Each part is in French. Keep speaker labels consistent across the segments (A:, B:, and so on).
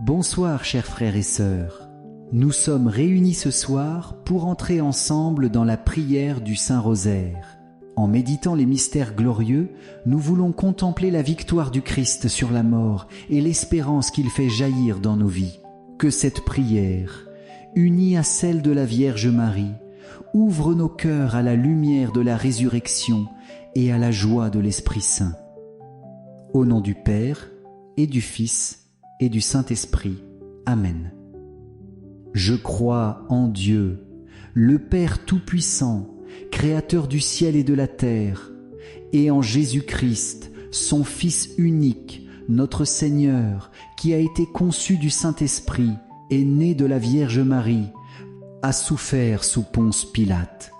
A: Bonsoir chers frères et sœurs. Nous sommes réunis ce soir pour entrer ensemble dans la prière du Saint-Rosaire. En méditant les mystères glorieux, nous voulons contempler la victoire du Christ sur la mort et l'espérance qu'il fait jaillir dans nos vies. Que cette prière, unie à celle de la Vierge Marie, ouvre nos cœurs à la lumière de la résurrection et à la joie de l'Esprit Saint. Au nom du Père et du Fils et du Saint-Esprit. Amen. Je crois en Dieu, le Père Tout-Puissant, Créateur du ciel et de la terre, et en Jésus-Christ, son Fils unique, notre Seigneur, qui a été conçu du Saint-Esprit, est né de la Vierge Marie, a souffert sous Ponce Pilate,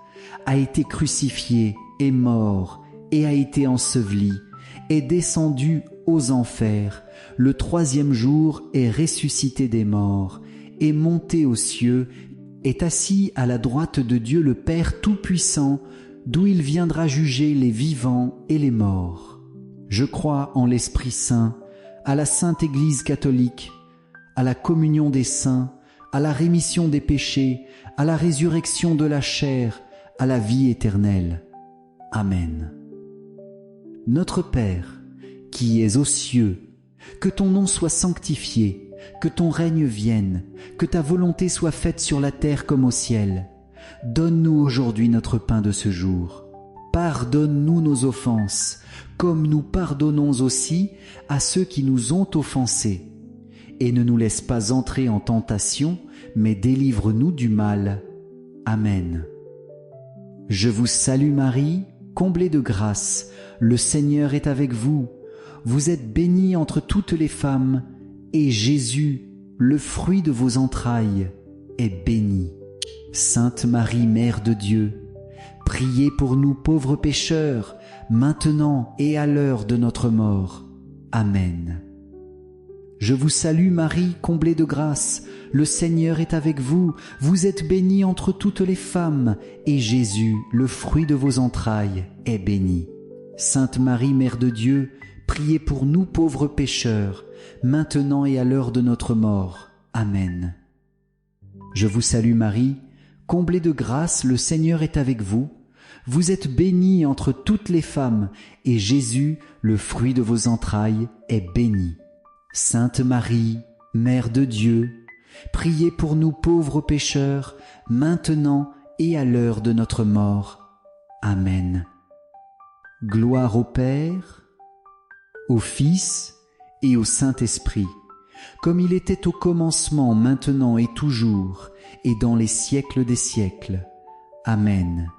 A: a été crucifié, est mort, et a été enseveli, est descendu aux enfers, le troisième jour est ressuscité des morts, est monté aux cieux, est assis à la droite de Dieu le Père Tout-Puissant, d'où il viendra juger les vivants et les morts. Je crois en l'Esprit Saint, à la Sainte Église catholique, à la communion des saints, à la rémission des péchés, à la résurrection de la chair, à la vie éternelle. Amen. Notre Père, qui es aux cieux, que ton nom soit sanctifié, que ton règne vienne, que ta volonté soit faite sur la terre comme au ciel. Donne-nous aujourd'hui notre pain de ce jour. Pardonne-nous nos offenses, comme nous pardonnons aussi à ceux qui nous ont offensés. Et ne nous laisse pas entrer en tentation, mais délivre-nous du mal. Amen. Je vous salue Marie, comblée de grâce, le Seigneur est avec vous. Vous êtes bénie entre toutes les femmes, et Jésus, le fruit de vos entrailles, est béni. Sainte Marie, Mère de Dieu, priez pour nous pauvres pécheurs, maintenant et à l'heure de notre mort. Amen. Je vous salue Marie, comblée de grâce, le Seigneur est avec vous. Vous êtes bénie entre toutes les femmes, et Jésus, le fruit de vos entrailles, est béni. Sainte Marie, Mère de Dieu, priez pour nous pauvres pécheurs, maintenant et à l'heure de notre mort. Amen. Je vous salue Marie, comblée de grâce, le Seigneur est avec vous. Vous êtes bénie entre toutes les femmes, et Jésus, le fruit de vos entrailles, est béni. Sainte Marie, Mère de Dieu, priez pour nous pauvres pécheurs, maintenant et à l'heure de notre mort. Amen. Gloire au Père, au Fils et au Saint-Esprit, comme il était au commencement, maintenant et toujours, et dans les siècles des siècles. Amen.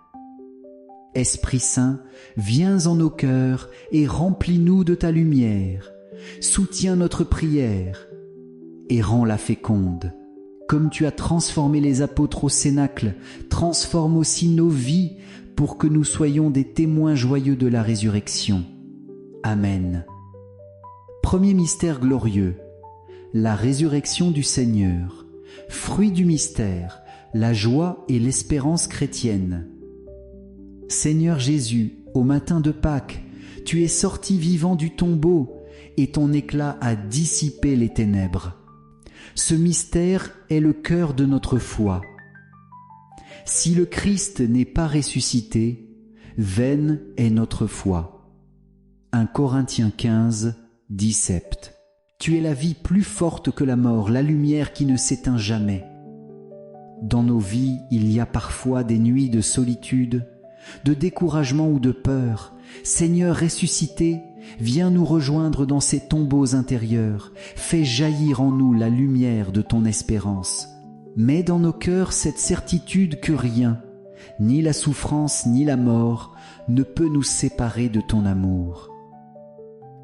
A: Esprit Saint, viens en nos cœurs et remplis-nous de ta lumière. Soutiens notre prière et rends-la féconde. Comme tu as transformé les apôtres au cénacle, transforme aussi nos vies pour que nous soyons des témoins joyeux de la résurrection. Amen. Premier mystère glorieux, la résurrection du Seigneur. Fruit du mystère, la joie et l'espérance chrétienne. Seigneur Jésus, au matin de Pâques, tu es sorti vivant du tombeau et ton éclat a dissipé les ténèbres. Ce mystère est le cœur de notre foi. Si le Christ n'est pas ressuscité, vaine est notre foi. 1 Corinthiens 15, 17. Tu es la vie plus forte que la mort, la lumière qui ne s'éteint jamais. Dans nos vies, il y a parfois des nuits de solitude, de découragement ou de peur. Seigneur ressuscité, viens nous rejoindre dans ces tombeaux intérieurs. Fais jaillir en nous la lumière de ton espérance. Mets dans nos cœurs cette certitude que rien, ni la souffrance ni la mort, ne peut nous séparer de ton amour.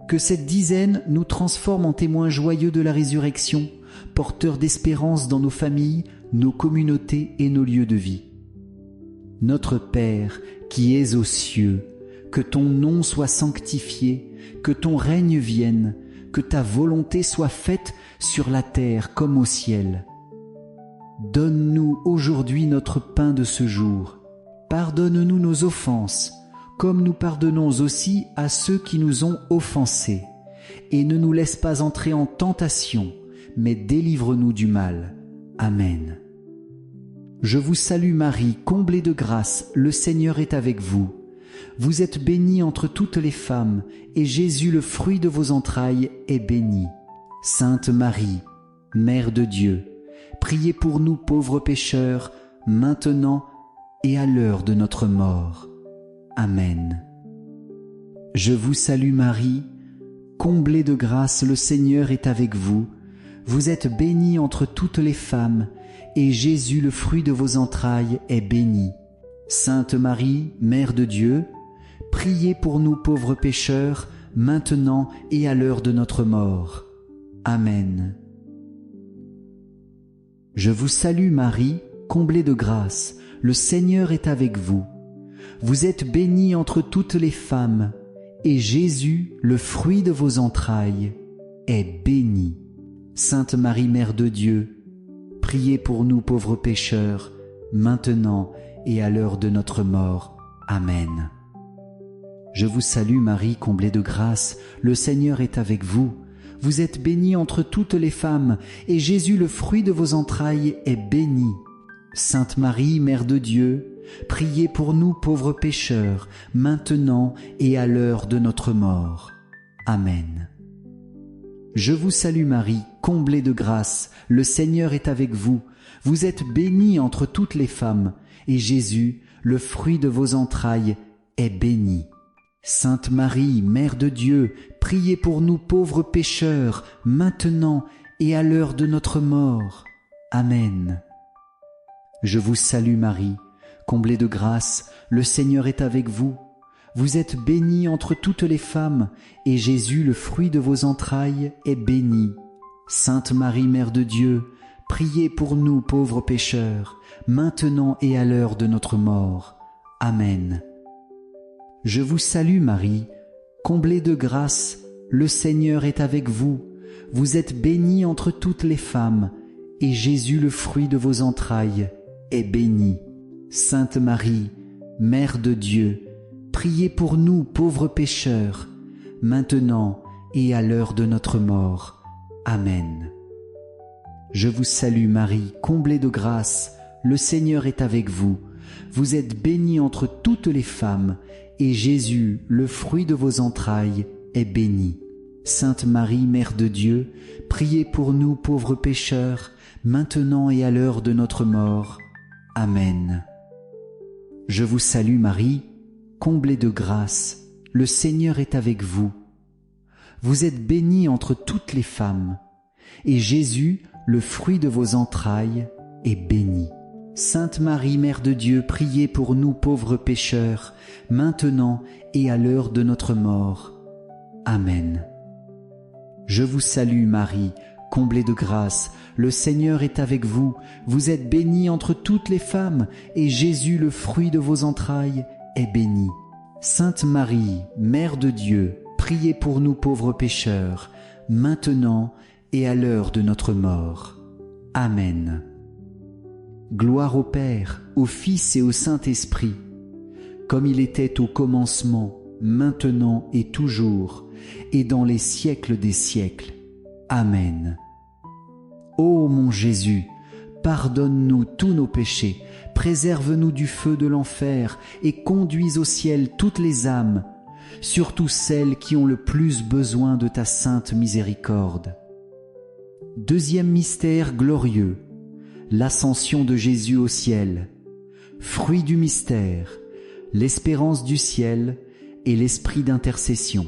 A: Que cette dizaine nous transforme en témoins joyeux de la résurrection, porteurs d'espérance dans nos familles, nos communautés et nos lieux de vie. Notre Père, qui es aux cieux, que ton nom soit sanctifié, que ton règne vienne, que ta volonté soit faite sur la terre comme au ciel. Donne-nous aujourd'hui notre pain de ce jour. Pardonne-nous nos offenses, comme nous pardonnons aussi à ceux qui nous ont offensés. Et ne nous laisse pas entrer en tentation, mais délivre-nous du mal. Amen. Je vous salue Marie, comblée de grâce, le Seigneur est avec vous. Vous êtes bénie entre toutes les femmes, et Jésus, le fruit de vos entrailles, est béni. Sainte Marie, Mère de Dieu, priez pour nous pauvres pécheurs, maintenant et à l'heure de notre mort. Amen. Je vous salue Marie, comblée de grâce, le Seigneur est avec vous. Vous êtes bénie entre toutes les femmes, et Jésus, le fruit de vos entrailles, est béni. Sainte Marie, Mère de Dieu, priez pour nous pauvres pécheurs, maintenant et à l'heure de notre mort. Amen. Je vous salue Marie, comblée de grâce, le Seigneur est avec vous. Vous êtes bénie entre toutes les femmes, et Jésus, le fruit de vos entrailles, est béni. Sainte Marie, Mère de Dieu, priez pour nous pauvres pécheurs, maintenant et à l'heure de notre mort. Amen. Je vous salue Marie, comblée de grâce, le Seigneur est avec vous. Vous êtes bénie entre toutes les femmes, et Jésus, le fruit de vos entrailles, est béni. Sainte Marie, Mère de Dieu, priez pour nous pauvres pécheurs, maintenant et à l'heure de notre mort. Amen. Je vous salue Marie, comblée de grâce, le Seigneur est avec vous. Vous êtes bénie entre toutes les femmes, et Jésus, le fruit de vos entrailles, est béni. Sainte Marie, Mère de Dieu, priez pour nous pauvres pécheurs, maintenant et à l'heure de notre mort. Amen. Je vous salue Marie, comblée de grâce, le Seigneur est avec vous. Vous êtes bénie entre toutes les femmes, et Jésus, le fruit de vos entrailles, est béni. Sainte Marie, Mère de Dieu, priez pour nous pauvres pécheurs, maintenant et à l'heure de notre mort. Amen. Je vous salue Marie, comblée de grâce, le Seigneur est avec vous. Vous êtes bénie entre toutes les femmes, et Jésus, le fruit de vos entrailles, est béni. Sainte Marie, Mère de Dieu, priez pour nous pauvres pécheurs, maintenant et à l'heure de notre mort. Amen. Je vous salue Marie, comblée de grâce, le Seigneur est avec vous. Vous êtes bénie entre toutes les femmes, et Jésus, le fruit de vos entrailles, est béni. Sainte Marie, Mère de Dieu, priez pour nous pauvres pécheurs, maintenant et à l'heure de notre mort. Amen. Je vous salue Marie, comblée de grâce, le Seigneur est avec vous. Vous êtes bénie entre toutes les femmes, et Jésus, le fruit de vos entrailles, est béni. Sainte Marie, Mère de Dieu, priez pour nous pauvres pécheurs, maintenant et à l'heure de notre mort. Amen. Je vous salue Marie, comblée de grâce, le Seigneur est avec vous. Vous êtes bénie entre toutes les femmes, et Jésus, le fruit de vos entrailles, est béni. Sainte Marie, Mère de Dieu, priez pour nous pauvres pécheurs, maintenant et à l'heure de notre mort. Amen. Gloire au Père, au Fils et au Saint-Esprit, comme il était au commencement, maintenant et toujours, et dans les siècles des siècles. Amen. Ô mon Jésus, pardonne-nous tous nos péchés, préserve-nous du feu de l'enfer et conduis au ciel toutes les âmes, surtout celles qui ont le plus besoin de ta sainte miséricorde. Deuxième mystère glorieux, l'ascension de Jésus au ciel. Fruit du mystère, l'espérance du ciel et l'esprit d'intercession.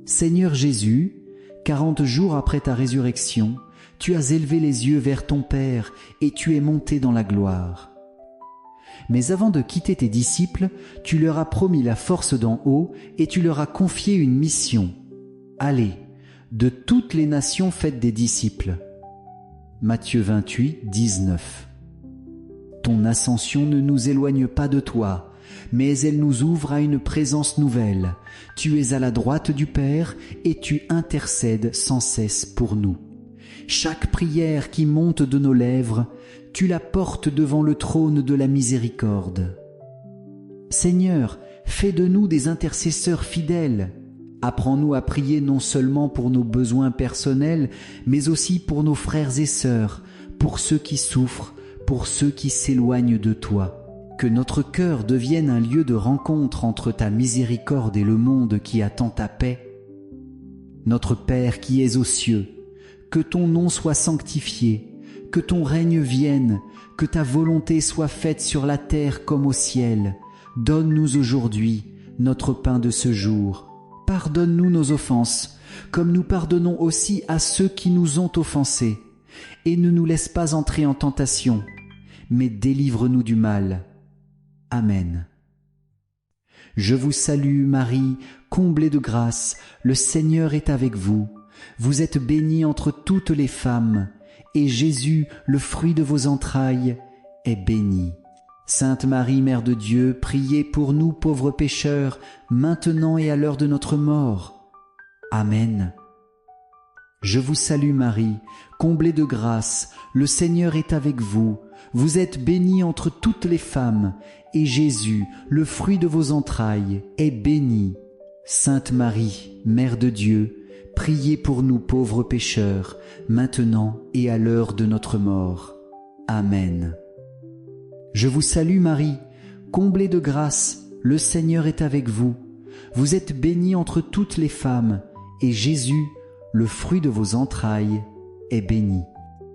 A: Seigneur Jésus, 40 jours après ta résurrection, tu as élevé les yeux vers ton Père et tu es monté dans la gloire. Mais avant de quitter tes disciples, tu leur as promis la force d'en haut et tu leur as confié une mission. Allez, de toutes les nations faites des disciples. Matthieu 28, 19. Ton ascension ne nous éloigne pas de toi, mais elle nous ouvre à une présence nouvelle. Tu es à la droite du Père et tu intercèdes sans cesse pour nous. Chaque prière qui monte de nos lèvres, tu la portes devant le trône de la miséricorde. Seigneur, fais de nous des intercesseurs fidèles. Apprends-nous à prier non seulement pour nos besoins personnels, mais aussi pour nos frères et sœurs, pour ceux qui souffrent, pour ceux qui s'éloignent de toi. Que notre cœur devienne un lieu de rencontre entre ta miséricorde et le monde qui attend ta paix. Notre Père qui es aux cieux, que ton nom soit sanctifié, que ton règne vienne, que ta volonté soit faite sur la terre comme au ciel. Donne-nous aujourd'hui notre pain de ce jour. Pardonne-nous nos offenses, comme nous pardonnons aussi à ceux qui nous ont offensés. Et ne nous laisse pas entrer en tentation, mais délivre-nous du mal. Amen. Je vous salue Marie, comblée de grâce, le Seigneur est avec vous. Vous êtes bénie entre toutes les femmes, et Jésus, le fruit de vos entrailles, est béni. Sainte Marie, Mère de Dieu, priez pour nous pauvres pécheurs, maintenant et à l'heure de notre mort. Amen. Je vous salue Marie, comblée de grâce, le Seigneur est avec vous. Vous êtes bénie entre toutes les femmes, et Jésus, le fruit de vos entrailles, est béni. Sainte Marie, Mère de Dieu, priez pour nous pauvres pécheurs, maintenant et à l'heure de notre mort. Amen. Je vous salue Marie, comblée de grâce, le Seigneur est avec vous. Vous êtes bénie entre toutes les femmes, et Jésus, le fruit de vos entrailles, est béni.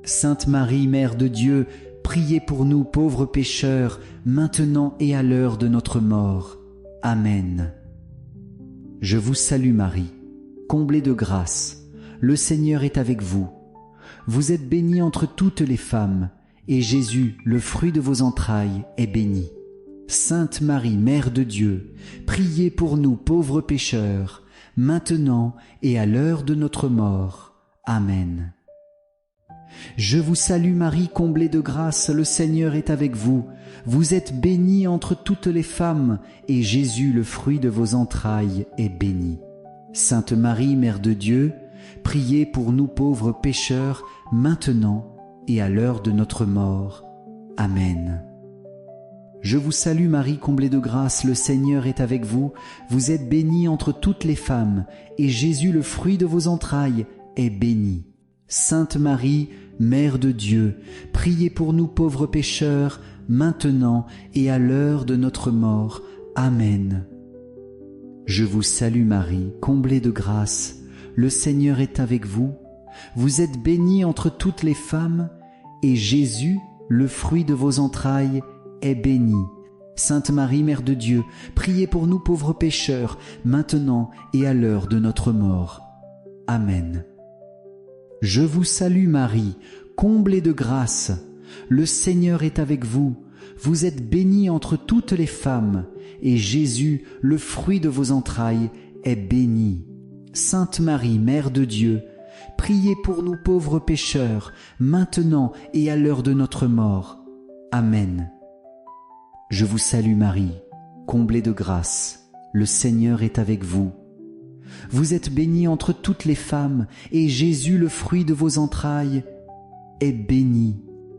A: Sainte Marie, Mère de Dieu, priez pour nous pauvres pécheurs, maintenant et à l'heure de notre mort. Amen. Je vous salue Marie, comblée de grâce, le Seigneur est avec vous. Vous êtes bénie entre toutes les femmes, et Jésus, le fruit de vos entrailles, est béni. Sainte Marie, Mère de Dieu, priez pour nous pauvres pécheurs, maintenant et à l'heure de notre mort. Amen. Je vous salue Marie, comblée de grâce, le Seigneur est avec vous. Vous êtes bénie entre toutes les femmes, et Jésus, le fruit de vos entrailles, est béni. Sainte Marie, Mère de Dieu, priez pour nous pauvres pécheurs, maintenant et à l'heure de notre mort. Amen. Je vous salue Marie, comblée de grâce, le Seigneur est avec vous. Vous êtes bénie entre toutes les femmes, et Jésus, le fruit de vos entrailles, est béni. Sainte Marie, Mère de Dieu, priez pour nous pauvres pécheurs, maintenant et à l'heure de notre mort. Amen. Je vous salue Marie, comblée de grâce, le Seigneur est avec vous. Vous êtes bénie entre toutes les femmes, et Jésus, le fruit de vos entrailles, est béni. Sainte Marie, Mère de Dieu, priez pour nous pauvres pécheurs, maintenant et à l'heure de notre mort. Amen. Je vous salue Marie, comblée de grâce, le Seigneur est avec vous. Vous êtes bénie entre toutes les femmes, et Jésus, le fruit de vos entrailles, est béni. Sainte Marie, Mère de Dieu, priez pour nous pauvres pécheurs, maintenant et à l'heure de notre mort. Amen. Je vous salue Marie, comblée de grâce, le Seigneur est avec vous. Vous êtes bénie entre toutes les femmes, et Jésus, le fruit de vos entrailles, est béni.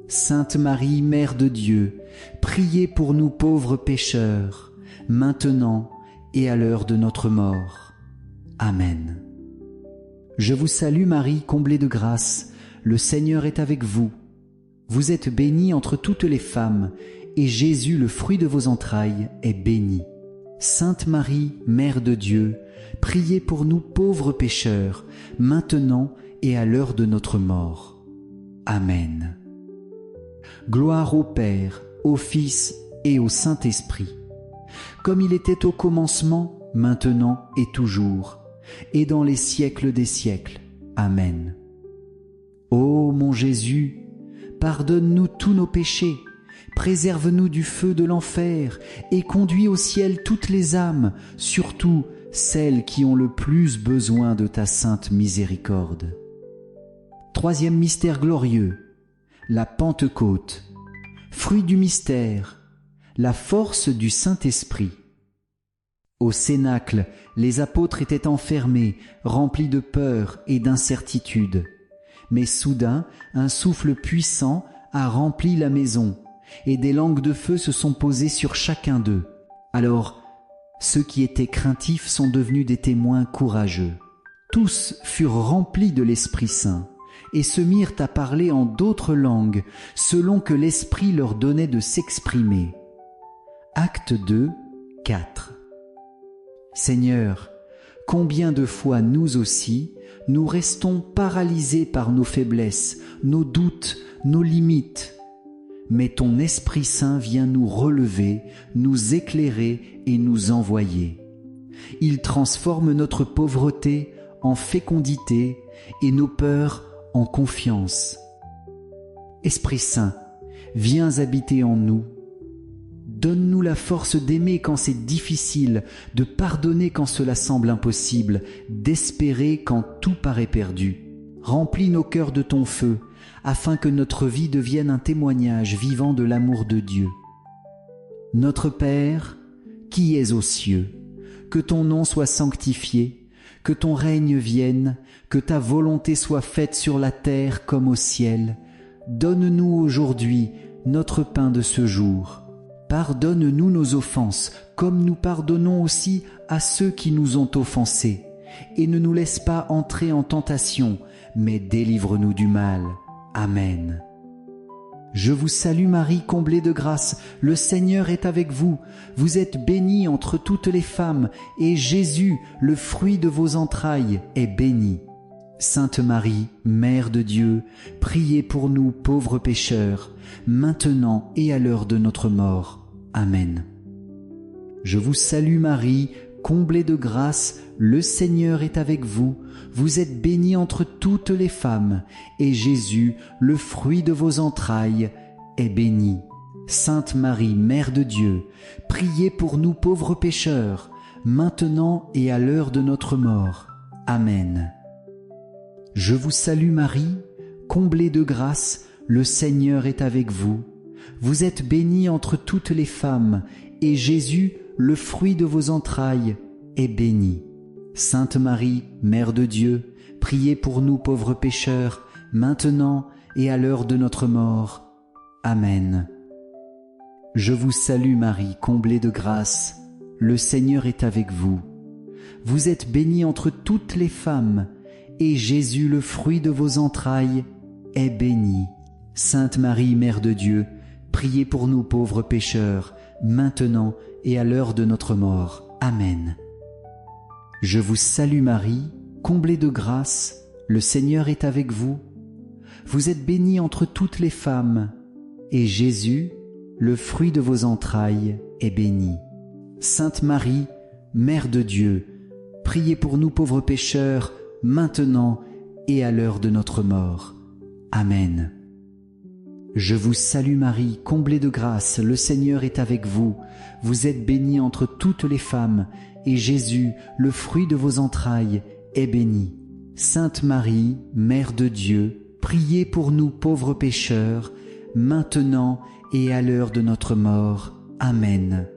A: Sainte Marie, Mère de Dieu, priez pour nous pauvres pécheurs, maintenant et à l'heure de notre mort. Amen. Je vous salue Marie, comblée de grâce, le Seigneur est avec vous. Vous êtes bénie entre toutes les femmes, et Jésus, le fruit de vos entrailles, est béni. Sainte Marie, Mère de Dieu, priez pour nous pauvres pécheurs, maintenant et à l'heure de notre mort. Amen. Gloire au Père, au Fils et au Saint-Esprit, comme il était au commencement, maintenant et toujours, et dans les siècles des siècles. Amen. Ô mon Jésus, pardonne-nous tous nos péchés, préserve-nous du feu de l'enfer et conduis au ciel toutes les âmes, surtout celles qui ont le plus besoin de ta sainte miséricorde. Troisième mystère glorieux, la Pentecôte. Fruit du mystère, la force du Saint-Esprit. Au Cénacle, les apôtres étaient enfermés, remplis de peur et d'incertitude. Mais soudain, un souffle puissant a rempli la maison, et des langues de feu se sont posées sur chacun d'eux. Alors, Ceux qui étaient craintifs sont devenus des témoins courageux. Tous furent remplis de l'Esprit Saint et se mirent à parler en d'autres langues, selon que l'Esprit leur donnait de s'exprimer. Acte 2, 4. Seigneur, combien de fois nous aussi, nous restons paralysés par nos faiblesses, nos doutes, nos limites. Mais ton Esprit Saint vient nous relever, nous éclairer et nous envoyer. Il transforme notre pauvreté en fécondité et nos peurs en confiance. Esprit Saint, viens habiter en nous. Donne-nous la force d'aimer quand c'est difficile, de pardonner quand cela semble impossible, d'espérer quand tout paraît perdu. Remplis nos cœurs de ton feu, afin que notre vie devienne un témoignage vivant de l'amour de Dieu. Notre Père, qui es aux cieux, que ton nom soit sanctifié, que ton règne vienne, que ta volonté soit faite sur la terre comme au ciel. Donne-nous aujourd'hui notre pain de ce jour. Pardonne-nous nos offenses, comme nous pardonnons aussi à ceux qui nous ont offensés. Et ne nous laisse pas entrer en tentation, mais délivre-nous du mal. Amen. Je vous salue Marie, comblée de grâce, le Seigneur est avec vous. Vous êtes bénie entre toutes les femmes, et Jésus, le fruit de vos entrailles, est béni. Sainte Marie, Mère de Dieu, priez pour nous pauvres pécheurs, maintenant et à l'heure de notre mort. Amen. Je vous salue Marie, comblée de grâce, le Seigneur est avec vous. Vous êtes bénie entre toutes les femmes, et Jésus, le fruit de vos entrailles, est béni. Sainte Marie, Mère de Dieu, priez pour nous pauvres pécheurs, maintenant et à l'heure de notre mort. Amen. Je vous salue Marie, comblée de grâce, le Seigneur est avec vous. Vous êtes bénie entre toutes les femmes, et Jésus, le fruit de vos entrailles, est béni. Sainte Marie, Mère de Dieu, priez pour nous pauvres pécheurs, maintenant et à l'heure de notre mort. Amen. Je vous salue Marie, comblée de grâce, le Seigneur est avec vous. Vous êtes bénie entre toutes les femmes, et Jésus, le fruit de vos entrailles, est béni. Sainte Marie, Mère de Dieu, priez pour nous pauvres pécheurs, maintenant et à l'heure de notre mort. Amen. Je vous salue Marie, comblée de grâce, le Seigneur est avec vous. Vous êtes bénie entre toutes les femmes, et Jésus, le fruit de vos entrailles, est béni. Sainte Marie, Mère de Dieu, priez pour nous pauvres pécheurs, maintenant et à l'heure de notre mort. Amen. Je vous salue Marie, comblée de grâce, le Seigneur est avec vous. Vous êtes bénie entre toutes les femmes, et Jésus, le fruit de vos entrailles, est béni. Sainte Marie, Mère de Dieu, priez pour nous pauvres pécheurs, maintenant et à l'heure de notre mort. Amen.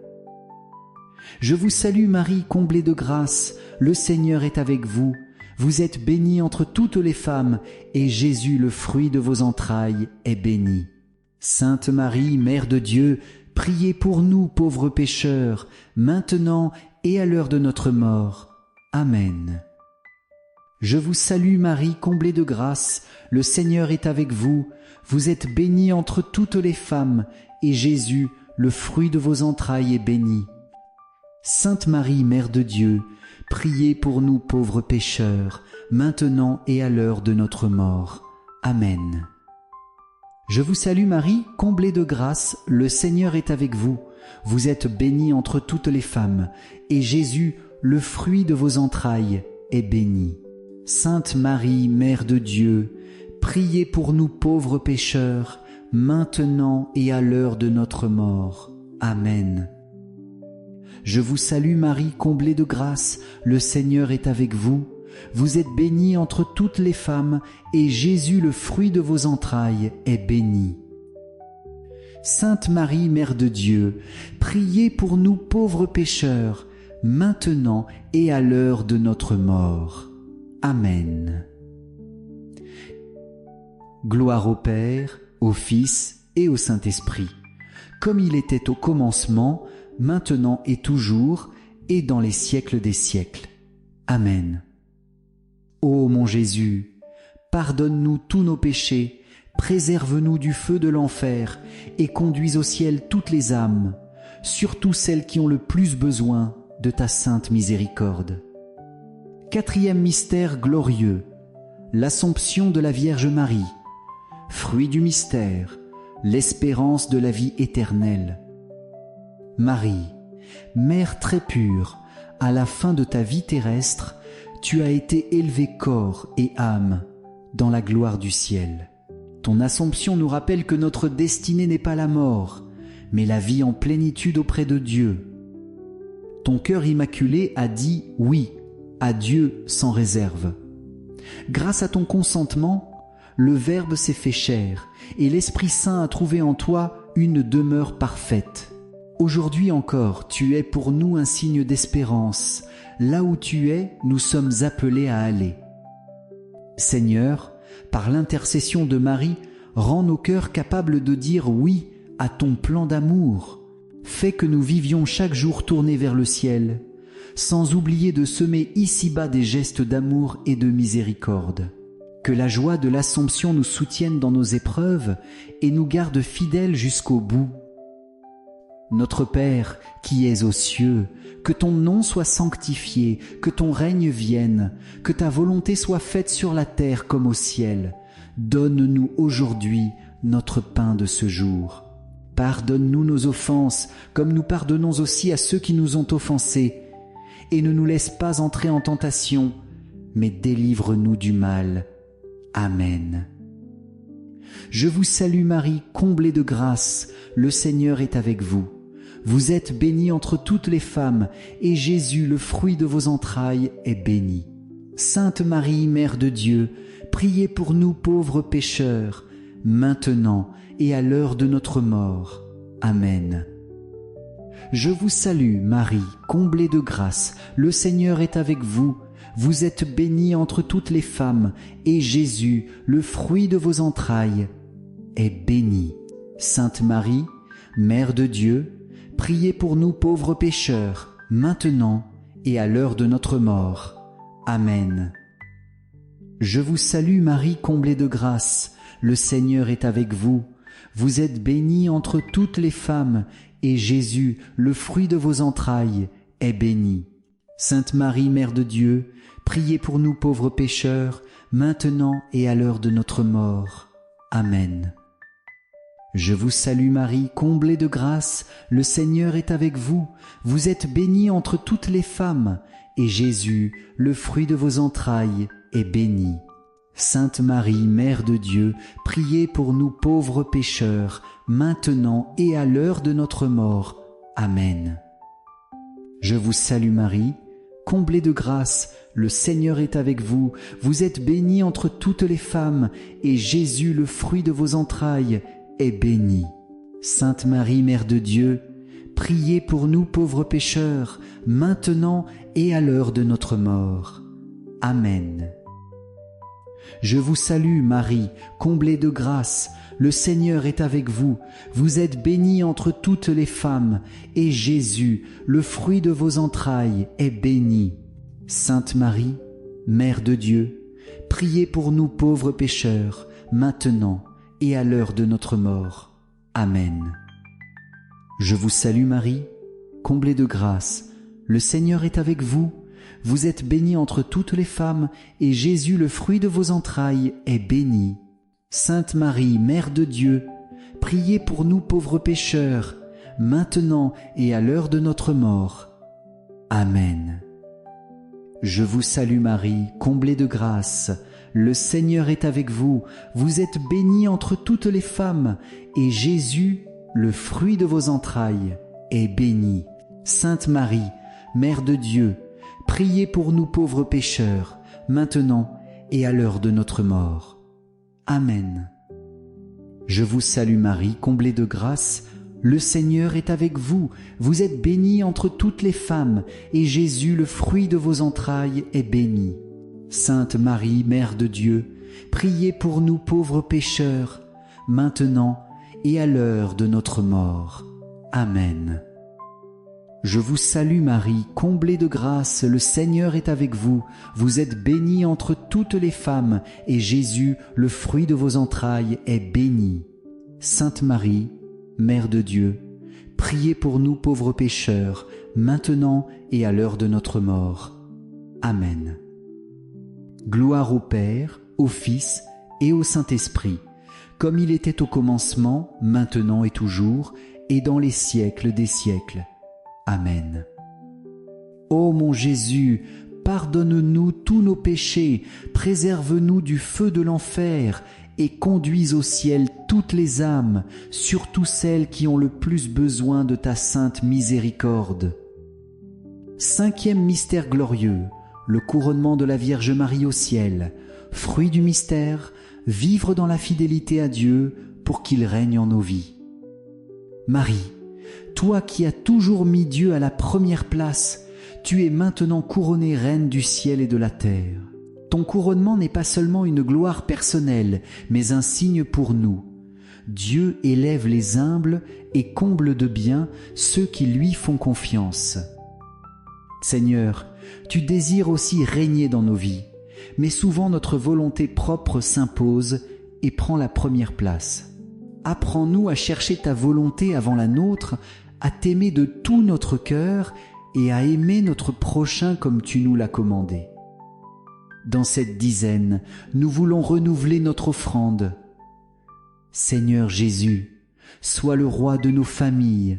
A: Je vous salue Marie, comblée de grâce, le Seigneur est avec vous. Vous êtes bénie entre toutes les femmes, et Jésus, le fruit de vos entrailles, est béni. Sainte Marie, Mère de Dieu, priez pour nous pauvres pécheurs, maintenant et à l'heure de notre mort. Amen. Je vous salue Marie, comblée de grâce, le Seigneur est avec vous. Vous êtes bénie entre toutes les femmes, et Jésus, le fruit de vos entrailles, est béni. Sainte Marie, Mère de Dieu, priez pour nous pauvres pécheurs, maintenant et à l'heure de notre mort. Amen. Je vous salue Marie, comblée de grâce, le Seigneur est avec vous. Vous êtes bénie entre toutes les femmes, et Jésus, le fruit de vos entrailles, est béni. Sainte Marie, Mère de Dieu, priez pour nous pauvres pécheurs, maintenant et à l'heure de notre mort. Amen. Je vous salue Marie, comblée de grâce, le Seigneur est avec vous. Vous êtes bénie entre toutes les femmes, et Jésus, le fruit de vos entrailles, est béni. Sainte Marie, Mère de Dieu, priez pour nous pauvres pécheurs, maintenant et à l'heure de notre mort. Amen. Gloire au Père, au Fils et au Saint-Esprit, comme il était au commencement, maintenant et toujours, et dans les siècles des siècles. Amen. Ô mon Jésus, pardonne-nous tous nos péchés, préserve-nous du feu de l'enfer et conduis au ciel toutes les âmes, surtout celles qui ont le plus besoin de ta sainte miséricorde. Quatrième mystère glorieux, l'Assomption de la Vierge Marie. Fruit du mystère, l'espérance de la vie éternelle. Marie, Mère très pure, à la fin de ta vie terrestre, tu as été élevée corps et âme dans la gloire du ciel. Ton Assomption nous rappelle que notre destinée n'est pas la mort, mais la vie en plénitude auprès de Dieu. Ton cœur immaculé a dit oui à Dieu sans réserve. Grâce à ton consentement, le Verbe s'est fait chair et l'Esprit Saint a trouvé en toi une demeure parfaite. Aujourd'hui encore, tu es pour nous un signe d'espérance. Là où tu es, nous sommes appelés à aller. Seigneur, par l'intercession de Marie, rends nos cœurs capables de dire oui à ton plan d'amour. Fais que nous vivions chaque jour tournés vers le ciel, sans oublier de semer ici-bas des gestes d'amour et de miséricorde. Que la joie de l'Assomption nous soutienne dans nos épreuves et nous garde fidèles jusqu'au bout. Notre Père, qui es aux cieux, que ton nom soit sanctifié, que ton règne vienne, que ta volonté soit faite sur la terre comme au ciel. Donne-nous aujourd'hui notre pain de ce jour. Pardonne-nous nos offenses, comme nous pardonnons aussi à ceux qui nous ont offensés. Et ne nous laisse pas entrer en tentation, mais délivre-nous du mal. Amen. Je vous salue Marie, comblée de grâce, le Seigneur est avec vous. Vous êtes bénie entre toutes les femmes, et Jésus, le fruit de vos entrailles, est béni. Sainte Marie, Mère de Dieu, priez pour nous pauvres pécheurs, maintenant et à l'heure de notre mort. Amen. Je vous salue Marie, comblée de grâce, le Seigneur est avec vous. Vous êtes bénie entre toutes les femmes, et Jésus, le fruit de vos entrailles, est béni. Sainte Marie, Mère de Dieu, priez pour nous pauvres pécheurs, maintenant et à l'heure de notre mort. Amen. Je vous salue Marie, comblée de grâce, le Seigneur est avec vous. Vous êtes bénie entre toutes les femmes, et Jésus, le fruit de vos entrailles, est béni. Sainte Marie, Mère de Dieu, priez pour nous pauvres pécheurs, maintenant et à l'heure de notre mort. Amen. Je vous salue Marie, comblée de grâce, le Seigneur est avec vous. Vous êtes bénie entre toutes les femmes, et Jésus, le fruit de vos entrailles, est béni. Sainte Marie, Mère de Dieu, priez pour nous pauvres pécheurs, maintenant et à l'heure de notre mort. Amen. Je vous salue Marie, comblée de grâce, le Seigneur est avec vous. Vous êtes bénie entre toutes les femmes, et Jésus, le fruit de vos entrailles, est béni. Sainte Marie, Mère de Dieu, priez pour nous pauvres pécheurs, maintenant et à l'heure de notre mort. Amen. Je vous salue Marie, comblée de grâce, le Seigneur est avec vous. Vous êtes bénie entre toutes les femmes, et Jésus, le fruit de vos entrailles, est béni. Sainte Marie, Mère de Dieu, priez pour nous pauvres pécheurs, maintenant et à l'heure de notre mort. Amen. Je vous salue Marie, comblée de grâce, le Seigneur est avec vous. Vous êtes bénie entre toutes les femmes, et Jésus, le fruit de vos entrailles, est béni. Sainte Marie, Mère de Dieu, priez pour nous pauvres pécheurs, maintenant et à l'heure de notre mort. Amen. Je vous salue Marie, comblée de grâce, le Seigneur est avec vous. Vous êtes bénie entre toutes les femmes, et Jésus, le fruit de vos entrailles, est béni. Sainte Marie, Mère de Dieu, priez pour nous pauvres pécheurs, maintenant et à l'heure de notre mort. Amen. Je vous salue Marie, comblée de grâce, le Seigneur est avec vous. Vous êtes bénie entre toutes les femmes, et Jésus, le fruit de vos entrailles, est béni. Sainte Marie, Mère de Dieu, priez pour nous pauvres pécheurs, maintenant et à l'heure de notre mort. Amen. Je vous salue Marie, comblée de grâce, le Seigneur est avec vous. Vous êtes bénie entre toutes les femmes, et Jésus, le fruit de vos entrailles, est béni. Sainte Marie, Mère de Dieu, priez pour nous pauvres pécheurs, maintenant et à l'heure de notre mort. Amen. Gloire au Père, au Fils et au Saint-Esprit, comme il était au commencement, maintenant et toujours, et dans les siècles des siècles. Amen. Ô mon Jésus, pardonne-nous tous nos péchés, préserve-nous du feu de l'enfer et conduis au ciel toutes les âmes, surtout celles qui ont le plus besoin de ta sainte miséricorde. Cinquième mystère glorieux, le couronnement de la Vierge Marie au ciel. Fruit du mystère, vivre dans la fidélité à Dieu pour qu'il règne en nos vies. Marie, toi qui as toujours mis Dieu à la première place, tu es maintenant couronnée reine du ciel et de la terre. Ton couronnement n'est pas seulement une gloire personnelle, mais un signe pour nous. Dieu élève les humbles et comble de bien ceux qui lui font confiance. Seigneur, tu désires aussi régner dans nos vies, mais souvent notre volonté propre s'impose et prend la première place. Apprends-nous à chercher ta volonté avant la nôtre, à t'aimer de tout notre cœur et à aimer notre prochain comme tu nous l'as commandé. Dans cette dizaine, nous voulons renouveler notre offrande. Seigneur Jésus, sois le roi de nos familles,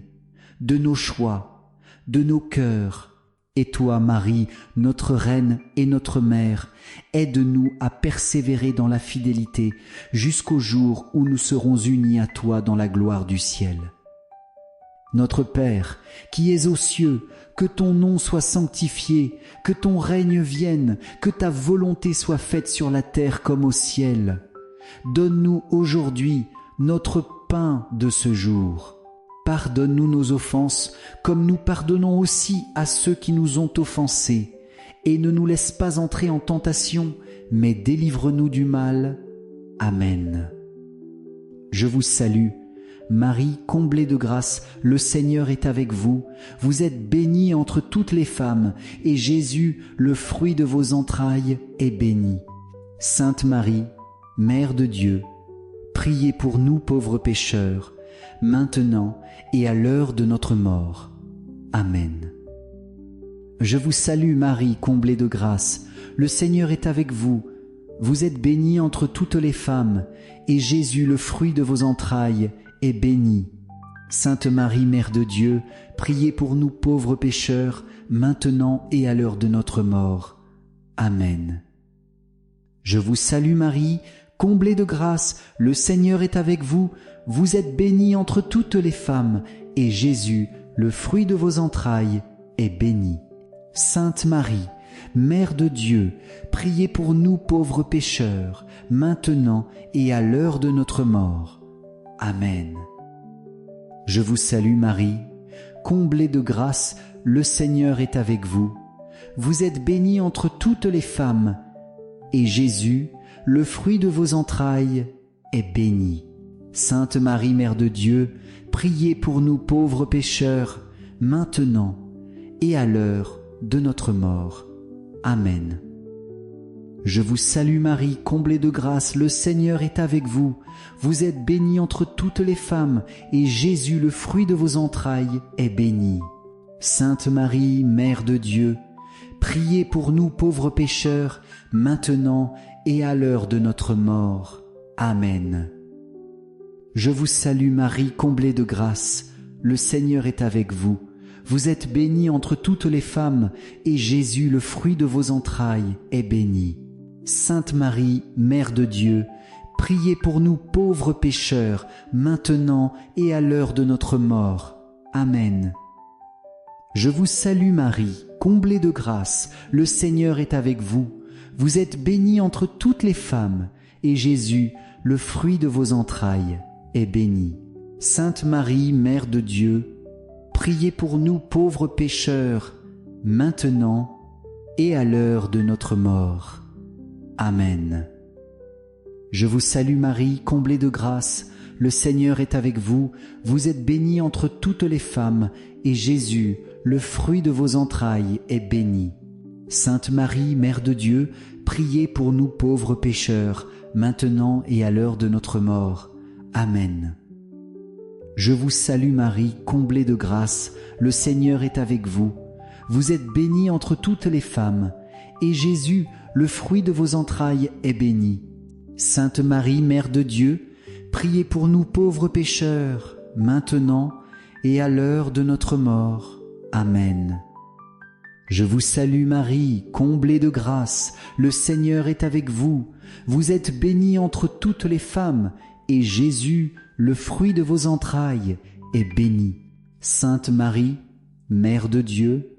A: de nos choix, de nos cœurs. Et toi, Marie, notre reine et notre mère, aide-nous à persévérer dans la fidélité jusqu'au jour où nous serons unis à toi dans la gloire du ciel. Notre Père, qui es aux cieux, que ton nom soit sanctifié, que ton règne vienne, que ta volonté soit faite sur la terre comme au ciel. Donne-nous aujourd'hui notre pain de ce jour. Pardonne-nous nos offenses, comme nous pardonnons aussi à ceux qui nous ont offensés, et ne nous laisse pas entrer en tentation, mais délivre-nous du mal. Amen. Je vous salue, Marie, comblée de grâce, le Seigneur est avec vous. Vous êtes bénie entre toutes les femmes, et Jésus, le fruit de vos entrailles, est béni. Sainte Marie, Mère de Dieu, priez pour nous pauvres pécheurs, maintenant et à l'heure de notre mort. Amen. Je vous salue Marie, comblée de grâce, le Seigneur est avec vous. Vous êtes bénie entre toutes les femmes, et Jésus, le fruit de vos entrailles, est béni. Sainte Marie, Mère de Dieu, priez pour nous pauvres pécheurs, maintenant et à l'heure de notre mort. Amen. Je vous salue Marie, comblée de grâce, le Seigneur est avec vous. Vous êtes bénie entre toutes les femmes, et Jésus, le fruit de vos entrailles, est béni. Sainte Marie, Mère de Dieu, priez pour nous pauvres pécheurs, maintenant et à l'heure de notre mort. Amen. Je vous salue Marie, comblée de grâce, le Seigneur est avec vous. Vous êtes bénie entre toutes les femmes, et Jésus, le fruit de vos entrailles, est béni. Sainte Marie, Mère de Dieu, priez pour nous pauvres pécheurs, maintenant et à l'heure de notre mort. Amen. Je vous salue Marie, comblée de grâce, le Seigneur est avec vous. Vous êtes bénie entre toutes les femmes, et Jésus, le fruit de vos entrailles, est béni. Sainte Marie, Mère de Dieu, priez pour nous pauvres pécheurs, maintenant et à l'heure de notre mort. Amen. Je vous salue Marie, comblée de grâce, le Seigneur est avec vous. Vous êtes bénie entre toutes les femmes, et Jésus, le fruit de vos entrailles, est béni. Sainte Marie, Mère de Dieu, priez pour nous pauvres pécheurs, maintenant et à l'heure de notre mort. Amen. Je vous salue Marie, comblée de grâce, le Seigneur est avec vous. Vous êtes bénie entre toutes les femmes, et Jésus, le fruit de vos entrailles, est béni. Sainte Marie, Mère de Dieu, priez pour nous pauvres pécheurs, maintenant et à l'heure de notre mort. Amen. Je vous salue Marie, comblée de grâce, le Seigneur est avec vous. Vous êtes bénie entre toutes les femmes, et Jésus, le fruit de vos entrailles, est béni. Sainte Marie, Mère de Dieu, priez pour nous pauvres pécheurs, maintenant et à l'heure de notre mort. Amen. Je vous salue Marie, comblée de grâce, le Seigneur est avec vous. Vous êtes bénie entre toutes les femmes, et Jésus, le fruit de vos entrailles, est béni. Sainte Marie, Mère de Dieu, priez pour nous pauvres pécheurs, maintenant et à l'heure de notre mort. Amen. Je vous salue Marie, comblée de grâce, le Seigneur est avec vous. Vous êtes bénie entre toutes les femmes, et Jésus, le fruit de vos entrailles, est béni. Sainte Marie, Mère de Dieu,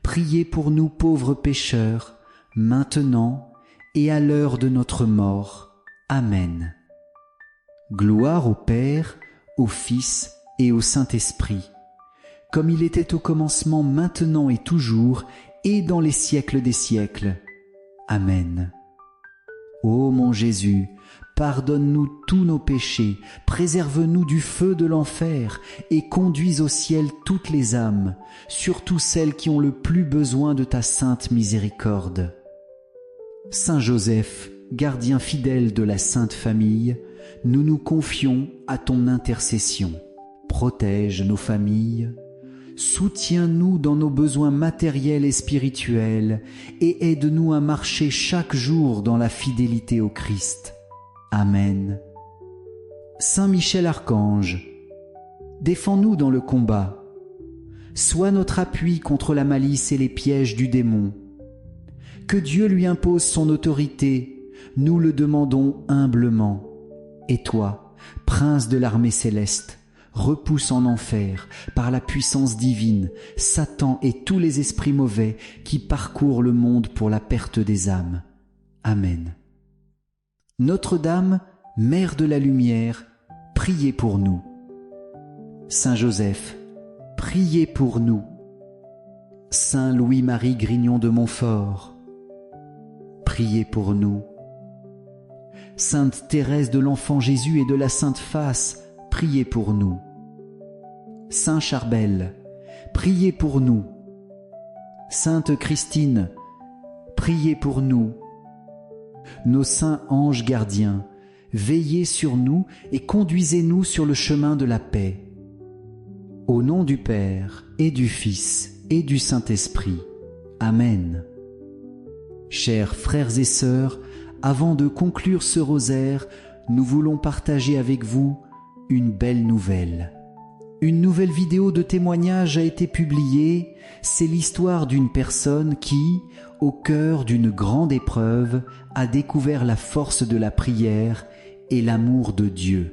A: priez pour nous pauvres pécheurs, maintenant et à l'heure de notre mort. Amen. Gloire au Père, au Fils et au Saint-Esprit, comme il était au commencement, maintenant et toujours, et dans les siècles des siècles. Amen. Ô mon Jésus, pardonne-nous tous nos péchés, préserve-nous du feu de l'enfer, et conduis au ciel toutes les âmes, surtout celles qui ont le plus besoin de ta sainte miséricorde. Saint Joseph, gardien fidèle de la Sainte Famille, nous nous confions à ton intercession. Protège nos familles, soutiens-nous dans nos besoins matériels et spirituels, et aide-nous à marcher chaque jour dans la fidélité au Christ. Amen. Saint Michel Archange, défends-nous dans le combat. Sois notre appui contre la malice et les pièges du démon. Que Dieu lui impose son autorité, nous le demandons humblement. Et toi, prince de l'armée céleste, repousse en enfer, par la puissance divine, Satan et tous les esprits mauvais qui parcourent le monde pour la perte des âmes. Amen. Notre-Dame, Mère de la Lumière, priez pour nous. Saint Joseph, priez pour nous. Saint Louis-Marie Grignon de Montfort, priez pour nous. Sainte Thérèse de l'Enfant Jésus et de la Sainte Face, priez pour nous. Saint Charbel, priez pour nous. Sainte Christine, priez pour nous. Nos saints anges gardiens, veillez sur nous et conduisez-nous sur le chemin de la paix. Au nom du Père et du Fils et du Saint-Esprit. Amen. Chers frères et sœurs, avant de conclure ce rosaire, nous voulons partager avec vous une belle nouvelle. Une nouvelle vidéo de témoignage a été publiée. C'est l'histoire d'une personne qui, au cœur d'une grande épreuve, a découvert la force de la prière et l'amour de Dieu.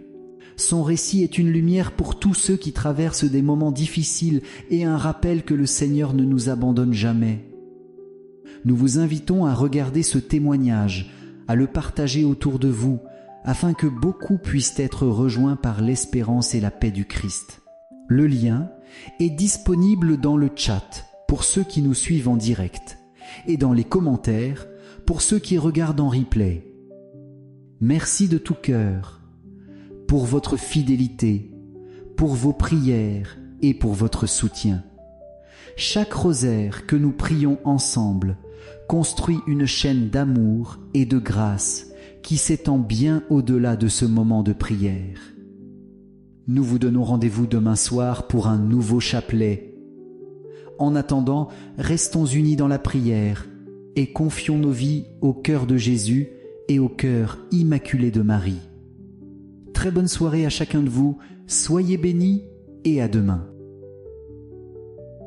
A: Son récit est une lumière pour tous ceux qui traversent des moments difficiles et un rappel que le Seigneur ne nous abandonne jamais. Nous vous invitons à regarder ce témoignage, à le partager autour de vous, afin que beaucoup puissent être rejoints par l'espérance et la paix du Christ. Le lien est disponible dans le chat pour ceux qui nous suivent en direct et dans les commentaires pour ceux qui regardent en replay. Merci de tout cœur pour votre fidélité, pour vos prières et pour votre soutien. Chaque rosaire que nous prions ensemble construit une chaîne d'amour et de grâce qui s'étend bien au-delà de ce moment de prière. Nous vous donnons rendez-vous demain soir pour un nouveau chapelet. En attendant, restons unis dans la prière et confions nos vies au cœur de Jésus et au cœur immaculé de Marie. Très bonne soirée à chacun de vous, soyez bénis et à demain.